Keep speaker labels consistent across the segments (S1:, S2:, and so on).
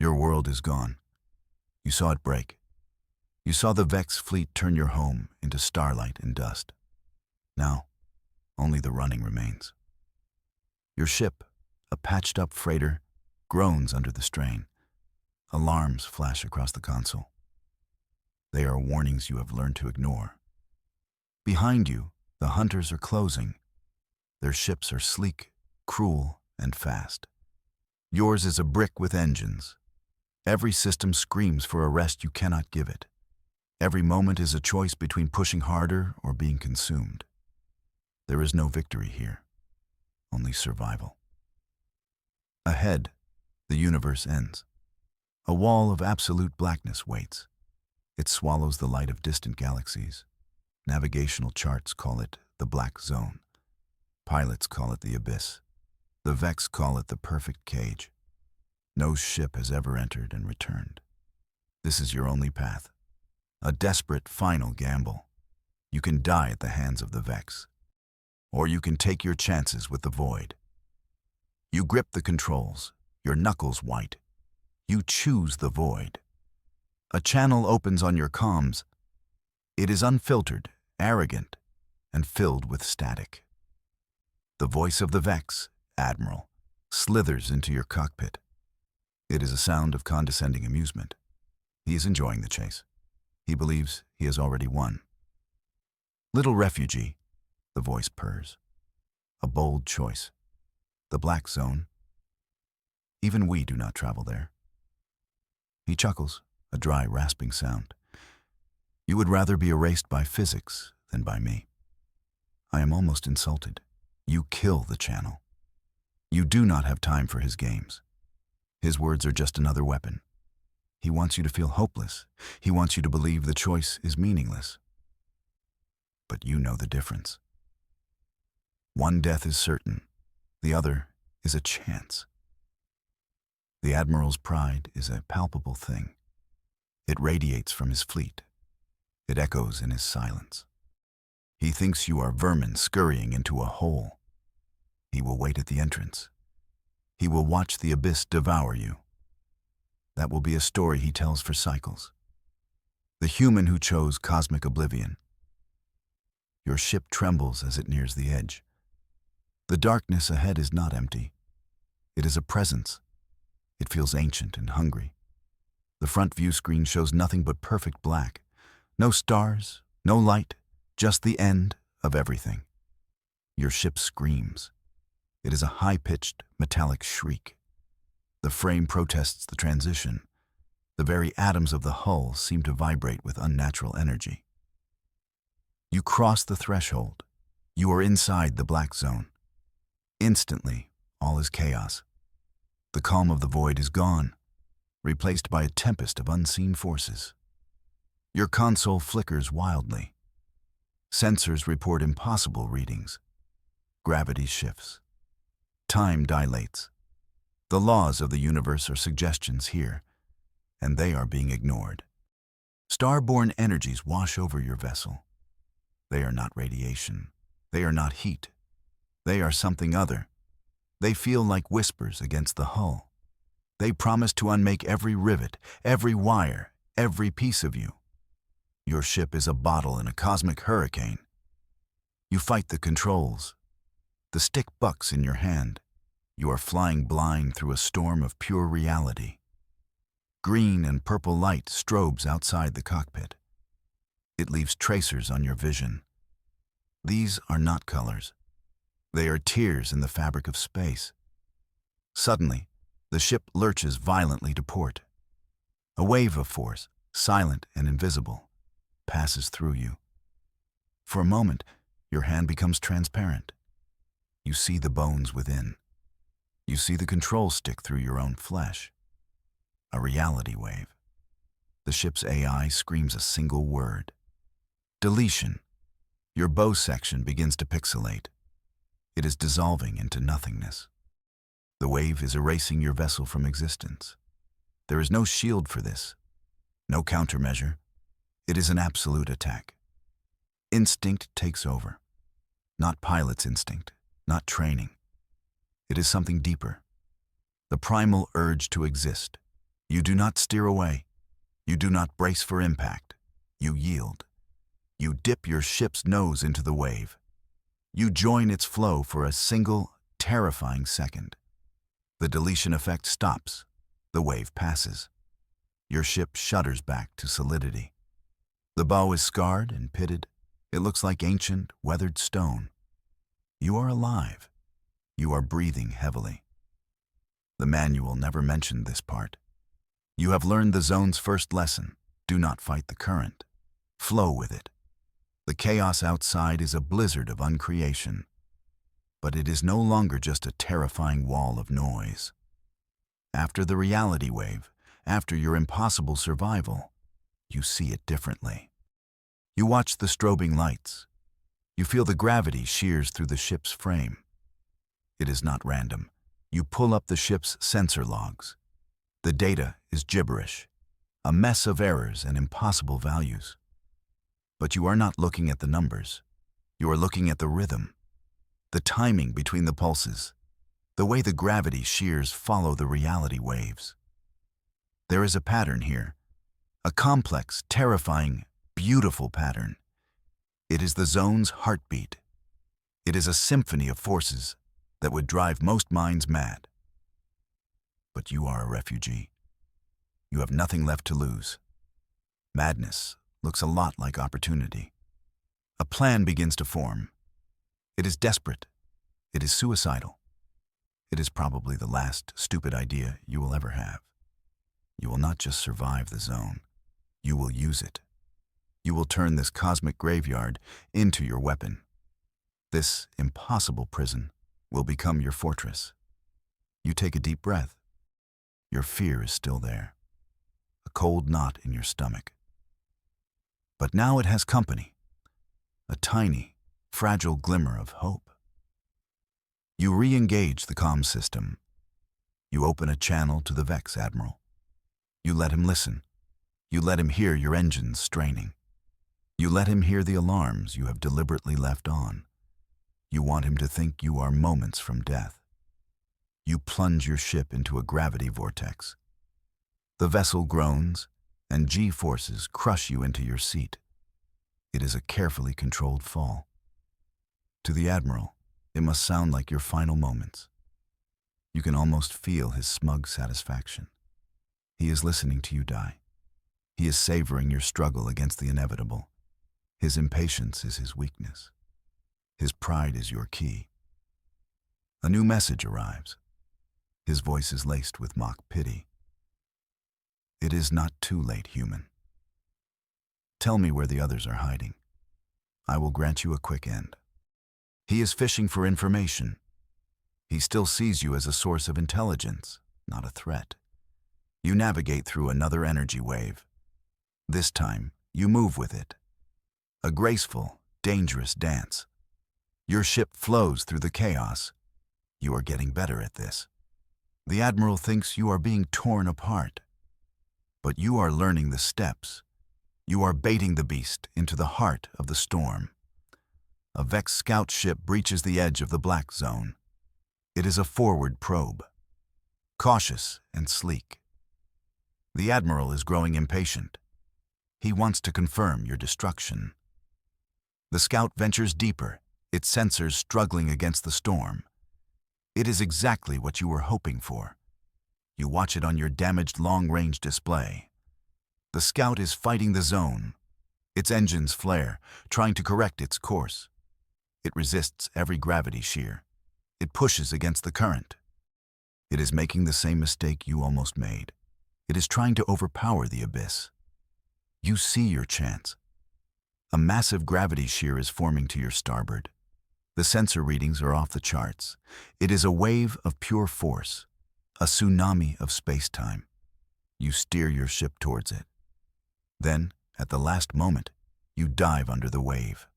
S1: Your world is gone. You saw it break. You saw the Vex fleet turn your home into starlight and dust. Now, only the running remains. Your ship, a patched-up freighter, groans under the strain. Alarms flash across the console. They are warnings you have learned to ignore. Behind you, the hunters are closing. Their ships are sleek, cruel, and fast. Yours is a brick with engines. Every system screams for a rest you cannot give it. Every moment is a choice between pushing harder or being consumed. There is no victory here, only survival. Ahead, the universe ends. A wall of absolute blackness waits. It swallows the light of distant galaxies. Navigational charts call it the black zone. Pilots call it the abyss. The Vex call it the perfect cage. No ship has ever entered and returned. This is your only path. A desperate final gamble. You can die at the hands of the Vex, or you can take your chances with the void. You grip the controls, your knuckles white. You choose the void. A channel opens on your comms. It is unfiltered, arrogant, and filled with static. The voice of the Vex, Admiral, slithers into your cockpit. It is a sound of condescending amusement. He is enjoying the chase. He believes he has already won. Little refugee, the voice purrs. A bold choice. The black zone. Even we do not travel there. He chuckles, a dry, rasping sound. You would rather be erased by physics than by me. I am almost insulted. You kill the channel. You do not have time for his games. His words are just another weapon. He wants you to feel hopeless. He wants you to believe the choice is meaningless. But you know the difference. One death is certain. The other is a chance. The Admiral's pride is a palpable thing. It radiates from his fleet. It echoes in his silence. He thinks you are vermin scurrying into a hole. He will wait at the entrance. He will watch the abyss devour you. That will be a story he tells for cycles. The human who chose cosmic oblivion. Your ship trembles as it nears the edge. The darkness ahead is not empty. It is a presence. It feels ancient and hungry. The front view screen shows nothing but perfect black. No stars, no light, just the end of everything. Your ship screams. It is a high-pitched, metallic shriek. The frame protests the transition. The very atoms of the hull seem to vibrate with unnatural energy. You cross the threshold. You are inside the black zone. Instantly, all is chaos. The calm of the void is gone, replaced by a tempest of unseen forces. Your console flickers wildly. Sensors report impossible readings. Gravity shifts. Time dilates. The laws of the universe are suggestions here, and they are being ignored. Starborn energies wash over your vessel. They are not radiation. They are not heat. They are something other. They feel like whispers against the hull. They promise to unmake every rivet, every wire, every piece of you. Your ship is a bottle in a cosmic hurricane. You fight the controls. The stick bucks in your hand. You are flying blind through a storm of pure reality. Green and purple light strobes outside the cockpit. It leaves tracers on your vision. These are not colors. They are tears in the fabric of space. Suddenly, the ship lurches violently to port. A wave of force, silent and invisible, passes through you. For a moment, your hand becomes transparent. You see the bones within. You see the control stick through your own flesh. A reality wave. The ship's AI screams a single word. Deletion. Your bow section begins to pixelate. It is dissolving into nothingness. The wave is erasing your vessel from existence. There is no shield for this, no countermeasure. It is an absolute attack. Instinct takes over. Not pilot's instinct, not training. It is something deeper. The primal urge to exist, You do not steer away. You do not brace for impact. You yield. You dip your ship's nose into the wave. You join its flow for a single, terrifying second. The deletion effect stops. The wave passes. Your ship shudders back to solidity. The bow is scarred and pitted. It looks like ancient, weathered stone. You are alive. You are breathing heavily. The manual never mentioned this part. You have learned the zone's first lesson. Do not fight the current. Flow with it. The chaos outside is a blizzard of uncreation. But it is no longer just a terrifying wall of noise. After the reality wave, after your impossible survival, you see it differently. You watch the strobing lights. You feel the gravity shears through the ship's frame. It is not random. You pull up the ship's sensor logs. The data is gibberish, a mess of errors and impossible values. But you are not looking at the numbers. You are looking at the rhythm, the timing between the pulses, the way the gravity shears follow the reality waves. There is a pattern here, a complex, terrifying, beautiful pattern. It is the zone's heartbeat. It is a symphony of forces that would drive most minds mad. But you are a refugee. You have nothing left to lose. Madness looks a lot like opportunity. A plan begins to form. It is desperate. It is suicidal. It is probably the last stupid idea you will ever have. You will not just survive the zone. You will use it. You will turn this cosmic graveyard into your weapon. This impossible prison will become your fortress. You take a deep breath. Your fear is still there, a cold knot in your stomach. But now it has company, a tiny, fragile glimmer of hope. You re-engage the comm system. You open a channel to the Vex Admiral. You let him listen. You let him hear your engines straining. You let him hear the alarms you have deliberately left on. You want him to think you are moments from death. You plunge your ship into a gravity vortex. The vessel groans, and G-forces crush you into your seat. It is a carefully controlled fall. To the Admiral, it must sound like your final moments. You can almost feel his smug satisfaction. He is listening to you die. He is savoring your struggle against the inevitable. His impatience is his weakness. His pride is your key. A new message arrives. His voice is laced with mock pity. It is not too late, human. Tell me where the others are hiding. I will grant you a quick end. He is fishing for information. He still sees you as a source of intelligence, not a threat. You navigate through another energy wave. This time, you move with it. A graceful, dangerous dance. Your ship flows through the chaos. You are getting better at this. The Admiral thinks you are being torn apart. But you are learning the steps. You are baiting the beast into the heart of the storm. A Vex scout ship breaches the edge of the black zone. It is a forward probe, cautious and sleek. The Admiral is growing impatient. He wants to confirm your destruction. The scout ventures deeper, its sensors struggling against the storm. It is exactly what you were hoping for. You watch it on your damaged long-range display. The scout is fighting the zone. Its engines flare, trying to correct its course. It resists every gravity shear. It pushes against the current. It is making the same mistake you almost made. It is trying to overpower the abyss. You see your chance. A massive gravity shear is forming to your starboard. The sensor readings are off the charts. It is a wave of pure force, a tsunami of space-time. You steer your ship towards it. Then, at the last moment, you dive under the wave.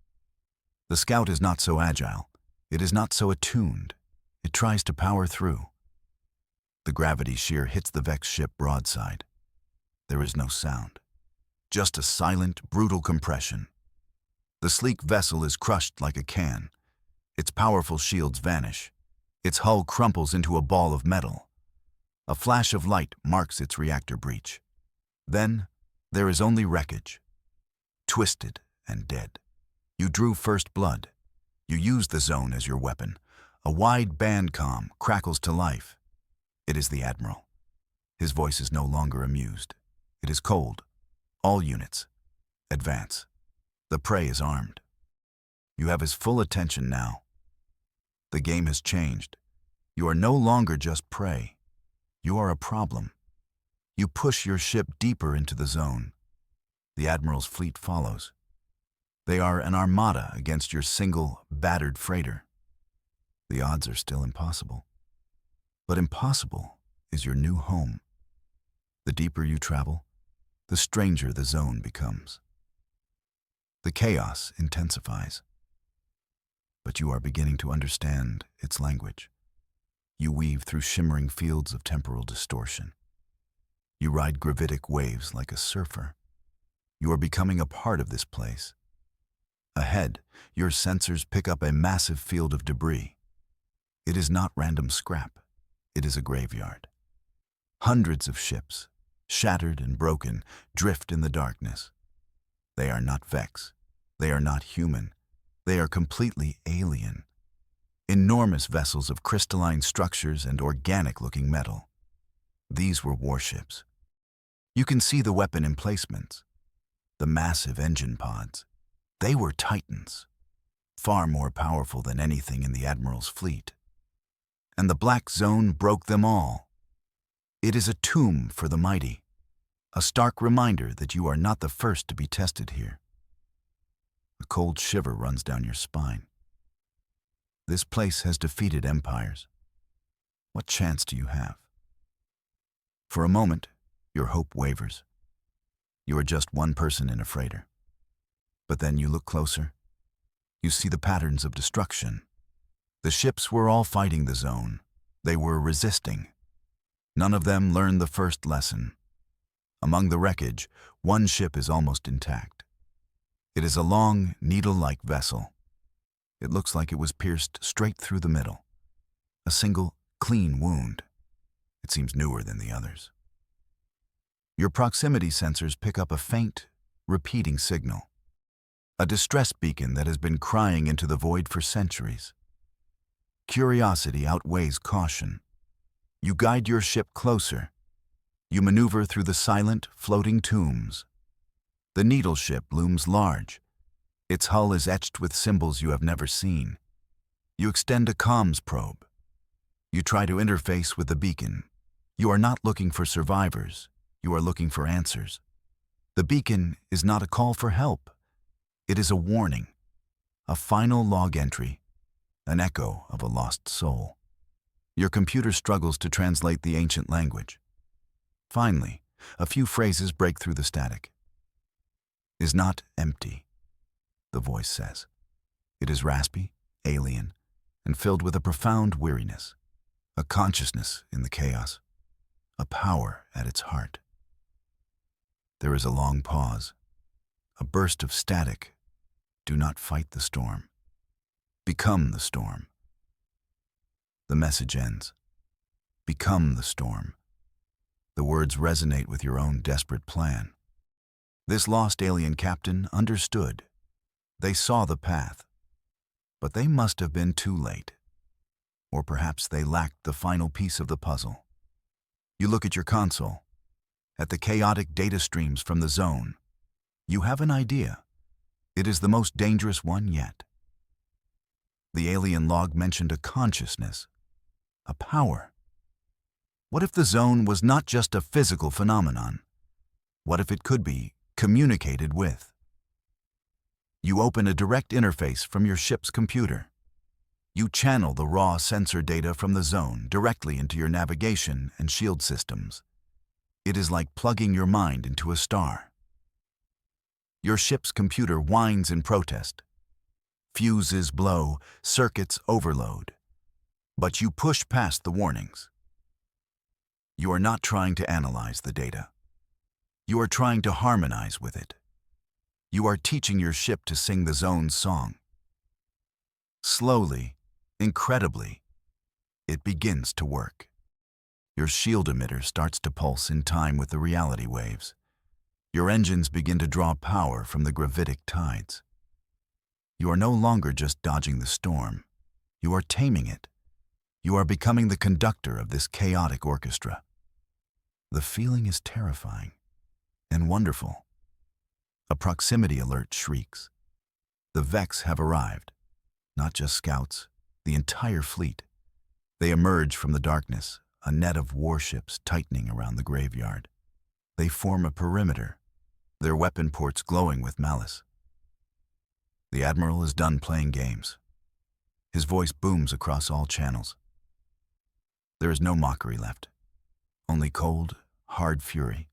S1: The scout is not so agile. It is not so attuned. It tries to power through. The gravity shear hits the Vex ship broadside. There is no sound. Just a silent, brutal compression. The sleek vessel is crushed like a can. Its powerful shields vanish. Its hull crumples into a ball of metal. A flash of light marks its reactor breach. Then, there is only wreckage, twisted and dead. You drew first blood. You used the zone as your weapon. A wide band comm crackles to life. It is the Admiral. His voice is no longer amused. It is cold. All units, advance. The prey is armed. You have his full attention now. The game has changed. You are no longer just prey. You are a problem. You push your ship deeper into the zone. The Admiral's fleet follows. They are an armada against your single, battered freighter. The odds are still impossible. But impossible is your new home. The deeper you travel, the stranger the zone becomes. The chaos intensifies. But you are beginning to understand its language. You weave through shimmering fields of temporal distortion. You ride gravitic waves like a surfer. You are becoming a part of this place. Ahead, your sensors pick up a massive field of debris. It is not random scrap. It is a graveyard. Hundreds of ships, shattered and broken, drift in the darkness. They are not Vex. They are not human. They are completely alien. Enormous vessels of crystalline structures and organic-looking metal. These were warships. You can see the weapon emplacements, the massive engine pods. They were titans, far more powerful than anything in the Admiral's fleet. And the Black Zone broke them all. It is a tomb for the mighty, a stark reminder that you are not the first to be tested here. A cold shiver runs down your spine. This place has defeated empires. What chance do you have? For a moment, your hope wavers. You are just one person in a freighter. But then you look closer. You see the patterns of destruction. The ships were all fighting the zone. They were resisting. None of them learned the first lesson. Among the wreckage, one ship is almost intact. It is a long, needle-like vessel. It looks like it was pierced straight through the middle. A single, clean wound. It seems newer than the others. Your proximity sensors pick up a faint, repeating signal. A distress beacon that has been crying into the void for centuries. Curiosity outweighs caution. You guide your ship closer. You maneuver through the silent, floating tombs. The needle ship looms large. Its hull is etched with symbols you have never seen. You extend a comms probe. You try to interface with the beacon. You are not looking for survivors. You are looking for answers. The beacon is not a call for help. It is a warning, a final log entry, an echo of a lost soul. Your computer struggles to translate the ancient language. Finally, a few phrases break through the static. Is not empty, the voice says. It is raspy, alien, and filled with a profound weariness, a consciousness in the chaos, a power at its heart. There is a long pause, a burst of static. Do not fight the storm. Become the storm. The message ends. Become the storm. The words resonate with your own desperate plan. This lost alien captain understood. They saw the path. But they must have been too late. Or perhaps they lacked the final piece of the puzzle. You look at your console, at the chaotic data streams from the zone. You have an idea. It is the most dangerous one yet. The alien log mentioned a consciousness, a power. What if the zone was not just a physical phenomenon? What if it could be communicated with? You open a direct interface from your ship's computer. You channel the raw sensor data from the zone directly into your navigation and shield systems. It is like plugging your mind into a star. Your ship's computer whines in protest. Fuses blow, circuits overload. But you push past the warnings. You are not trying to analyze the data. You are trying to harmonize with it. You are teaching your ship to sing the zone's song. Slowly, incredibly, it begins to work. Your shield emitter starts to pulse in time with the reality waves. Your engines begin to draw power from the gravitic tides. You are no longer just dodging the storm. You are taming it. You are becoming the conductor of this chaotic orchestra. The feeling is terrifying and wonderful. A proximity alert shrieks. The Vex have arrived. Not just scouts, the entire fleet. They emerge from the darkness, a net of warships tightening around the graveyard. They form a perimeter, their weapon ports glowing with malice. The Admiral is done playing games. His voice booms across all channels. There is no mockery left, only cold, hard fury.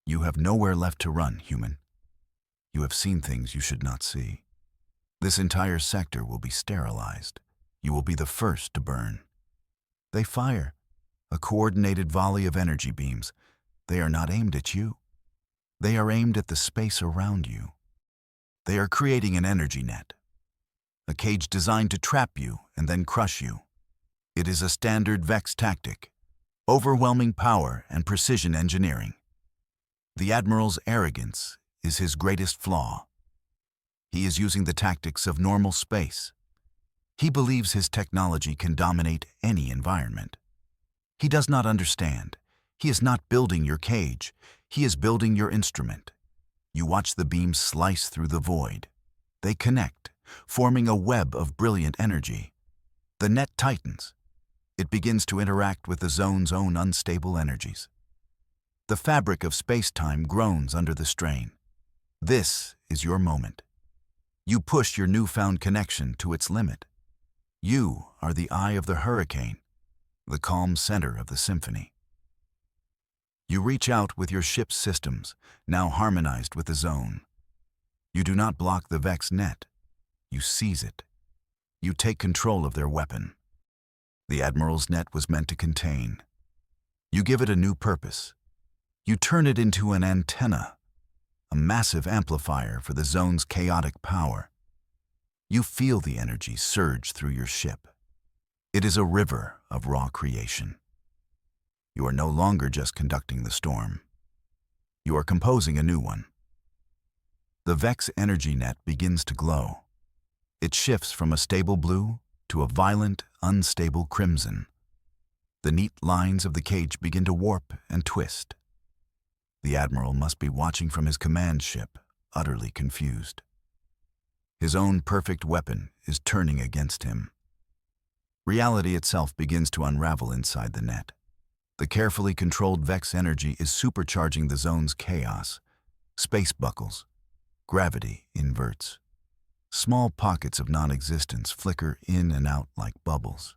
S1: You have nowhere left to run, human. You have seen things you should not see. This entire sector will be sterilized. You will be the first to burn. They fire, a coordinated volley of energy beams. They are not aimed at you. They are aimed at the space around you. They are creating an energy net, a cage designed to trap you and then crush you. It is a standard Vex tactic, overwhelming power and precision engineering. The Admiral's arrogance is his greatest flaw. He is using the tactics of normal space. He believes his technology can dominate any environment. He does not understand. He is not building your cage. He is building your instrument. You watch the beams slice through the void. They connect, forming a web of brilliant energy. The net tightens. It begins to interact with the zone's own unstable energies. The fabric of space-time groans under the strain. This is your moment. You push your newfound connection to its limit. You are the eye of the hurricane, the calm center of the symphony. You reach out with your ship's systems, now harmonized with the zone. You do not block the Vex net. You seize it. You take control of their weapon. The Admiral's net was meant to contain. You give it a new purpose. You turn it into an antenna, a massive amplifier for the zone's chaotic power. You feel the energy surge through your ship. It is a river of raw creation. You are no longer just conducting the storm. You are composing a new one. The Vex energy net begins to glow. It shifts from a stable blue to a violent, unstable crimson. The neat lines of the cage begin to warp and twist. The Admiral must be watching from his command ship, utterly confused. His own perfect weapon is turning against him. Reality itself begins to unravel inside the net. The carefully controlled Vex energy is supercharging the zone's chaos. Space buckles. Gravity inverts. Small pockets of non-existence flicker in and out like bubbles.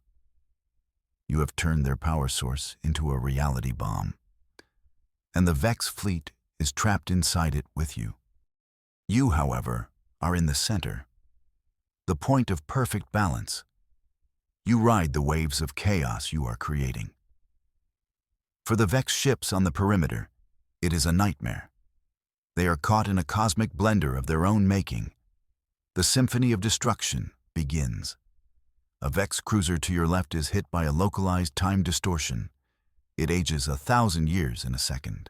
S1: You have turned their power source into a reality bomb. And the Vex fleet is trapped inside it with you. You, however, are in the center, the point of perfect balance. You ride the waves of chaos you are creating. For the Vex ships on the perimeter, it is a nightmare. They are caught in a cosmic blender of their own making. The symphony of destruction begins. A Vex cruiser to your left is hit by a localized time distortion. It ages 1,000 years in a second.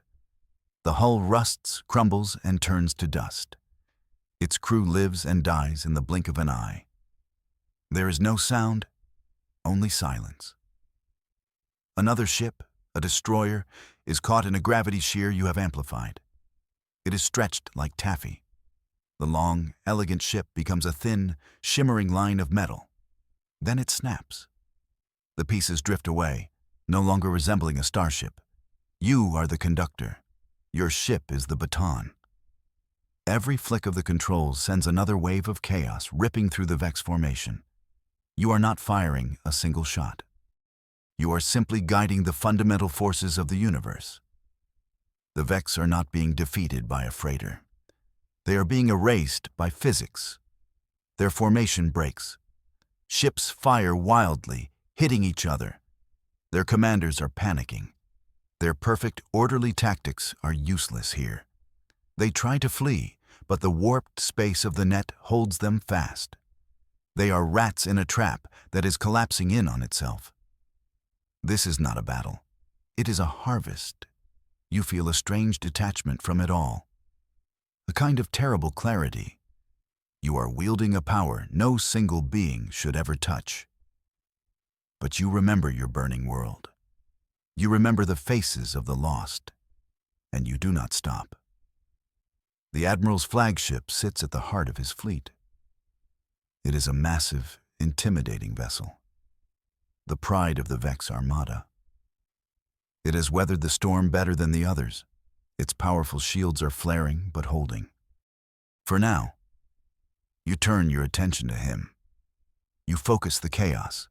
S1: The hull rusts, crumbles, and turns to dust. Its crew lives and dies in the blink of an eye. There is no sound, only silence. Another ship, a destroyer, is caught in a gravity shear you have amplified. It is stretched like taffy. The long, elegant ship becomes a thin, shimmering line of metal. Then it snaps. The pieces drift away, no longer resembling a starship. You are the conductor. Your ship is the baton. Every flick of the controls sends another wave of chaos ripping through the Vex formation. You are not firing a single shot. You are simply guiding the fundamental forces of the universe. The Vex are not being defeated by a freighter. They are being erased by physics. Their formation breaks. Ships fire wildly, hitting each other. Their commanders are panicking. Their perfect, orderly tactics are useless here. They try to flee, but the warped space of the net holds them fast. They are rats in a trap that is collapsing in on itself. This is not a battle. It is a harvest. You feel a strange detachment from it all. A kind of terrible clarity. You are wielding a power no single being should ever touch. But you remember your burning world. You remember the faces of the lost. And you do not stop. The Admiral's flagship sits at the heart of his fleet. It is a massive, intimidating vessel. The pride of the Vex Armada. It has weathered the storm better than the others. Its powerful shields are flaring but holding. For now, you turn your attention to him. You focus the chaos.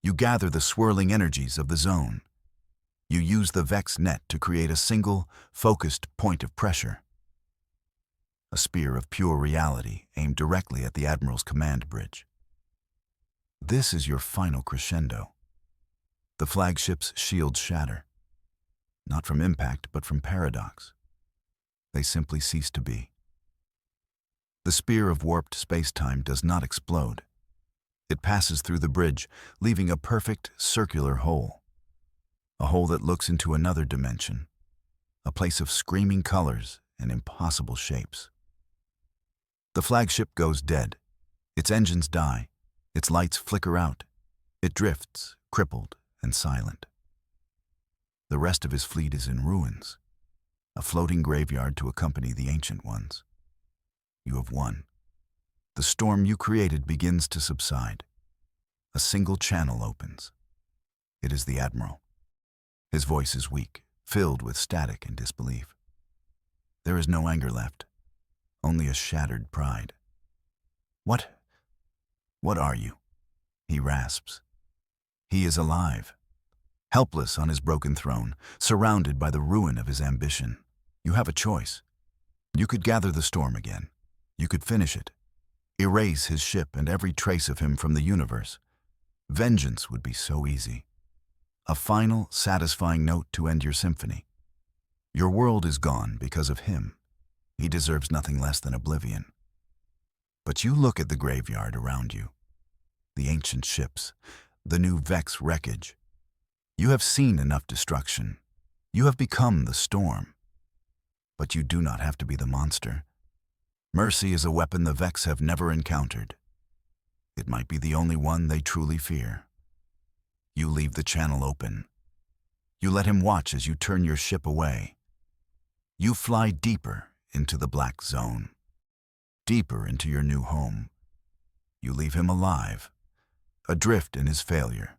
S1: You gather the swirling energies of the zone. You use the Vex net to create a single, focused point of pressure. A spear of pure reality aimed directly at the Admiral's command bridge. This is your final crescendo. The flagship's shields shatter. Not from impact, but from paradox. They simply cease to be. The spear of warped space-time does not explode. It passes through the bridge, leaving a perfect circular hole. A hole that looks into another dimension. A place of screaming colors and impossible shapes. The flagship goes dead. Its engines die. Its lights flicker out. It drifts, crippled and silent. The rest of his fleet is in ruins. A floating graveyard to accompany the ancient ones. You have won. The storm you created begins to subside. A single channel opens. It is the Admiral. His voice is weak, filled with static and disbelief. There is no anger left, only a shattered pride. What are you? He rasps. He is alive, helpless on his broken throne, surrounded by the ruin of his ambition. You have a choice. You could gather the storm again. You could finish it. Erase his ship and every trace of him from the universe. Vengeance would be so easy. A final, satisfying note to end your symphony. Your world is gone because of him. He deserves nothing less than oblivion. But you look at the graveyard around you. The ancient ships, the new Vex wreckage. You have seen enough destruction. You have become the storm. But you do not have to be the monster. Mercy is a weapon the Vex have never encountered. It might be the only one they truly fear. You leave the channel open. You let him watch as you turn your ship away. You fly deeper into the black zone, deeper into your new home. You leave him alive, adrift in his failure,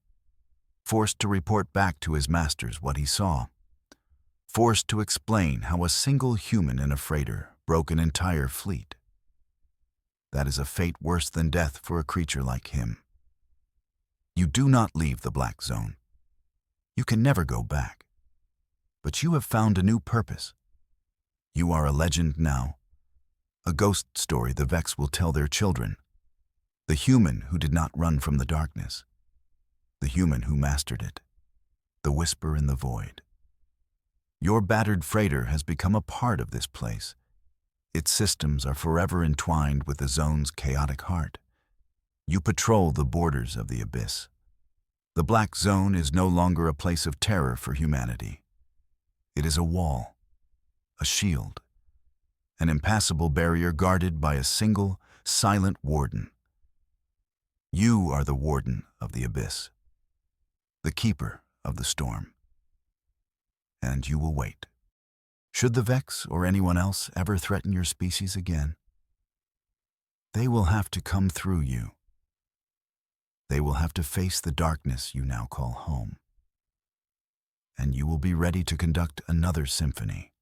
S1: forced to report back to his masters what he saw, forced to explain how a single human in a freighter broke an entire fleet. That is a fate worse than death for a creature like him. You do not leave the black zone. You can never go back. But you have found a new purpose. You are a legend now, a ghost story the Vex will tell their children. The human who did not run from the darkness. The human who mastered it. The whisper in the void. Your battered freighter has become a part of this place. Its systems are forever entwined with the zone's chaotic heart. You patrol the borders of the abyss. The black zone is no longer a place of terror for humanity. It is a wall, a shield, an impassable barrier guarded by a single, silent warden. You are the warden of the abyss, the keeper of the storm. And you will wait. Should the Vex or anyone else ever threaten your species again, they will have to come through you. They will have to face the darkness you now call home. And you will be ready to conduct another symphony.